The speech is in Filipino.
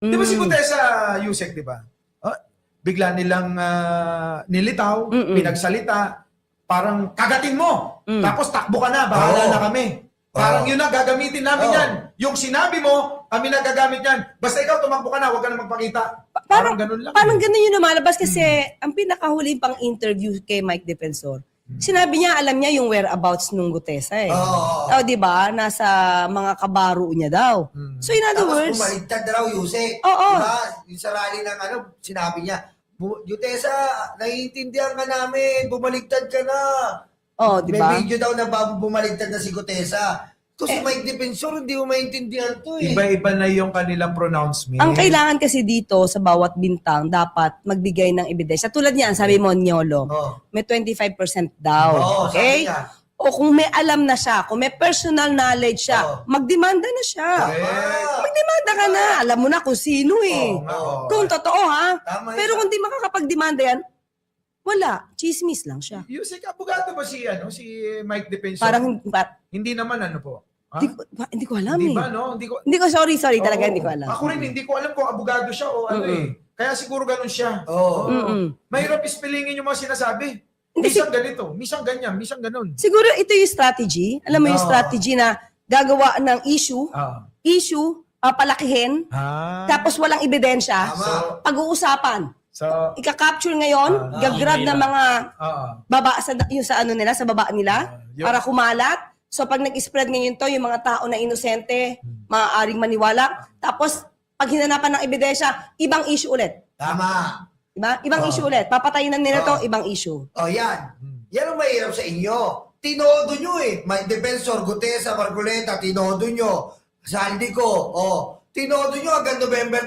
Di ba si Gutesa, Yusek, di ba? Oh, bigla nilang nilitaw, pinagsalita, parang kagatin mo. Tapos takbo ka na, bahala na kami. Parang yun na, gagamitin namin yan. Yung sinabi mo, kami na gagamit yan. Basta ikaw, tumakbo ka na, huwag ka na magpakita. Parang ganun lang. Parang ganun yung lumalabas kasi ang pinakahuling pang interview kay Mike Defensor, sinabi niya, alam niya yung whereabouts nung Gutesa eh. Oh, di ba? Nasa mga kabaro niya daw. So in other words, bumaligtad na raw, Yuse. Oo. Diba? Yung sa rally ng sinabi niya, Gutesa, naiintindihan ka namin, bumaligtad ka na. oh, di ba? May video daw na bumaligtad na si Gutesa. Ito si Mike Defensor, hindi mo maintindihan to eh. Iba-iba na yung kanilang pronouncement. Ang kailangan kasi dito sa bawat bintang dapat magbigay ng ebidensya. Tulad niyan, sabi mo, Nyolo, may 25% daw. Okay? O kung may alam na siya, kung may personal knowledge siya, magdemanda na siya. Magdemanda ka na. Alam mo na kung sino eh. Kung totoo ha. Pero kung di makakapagdemanda yan, wala. Chismis lang siya. Yusek, abogado ba si Mike Defensor? Parang, Hindi naman po. Ha? hindi ko alam Hindi eh. ba, no? Hindi ko, Sorry talaga, hindi ko alam. Ako rin, hindi ko alam kung abogado siya o ano eh. Kaya siguro ganun siya. Mahirap ispilingin yung mga sinasabi. Minsan ganito, minsan ganyan, minsan ganun. Siguro ito yung strategy. Alam mo yung strategy na gagawa ng issue, palakihin, tapos walang ebidensya, pag-uusapan. So, Ika-capture ngayon, gagrab ng mga baba yung sa ano nila, sa baba nila, para kumalat. So pag nag-spread ngayon to, yung mga tao na inosente, maaaring maniwala. Tapos pag hinanapan ng ebidensya, ibang issue ulit. Tama. Diba? Ibang issue ulit. Papatayin na nila to, ibang issue. Yan. Yan ang mahirap sa inyo. Tinodo nyo eh. Mike Defensor, Gutesa, Marcoleta, tinodo nyo. Saldi ko. Tinodo nyo hanggang November 10.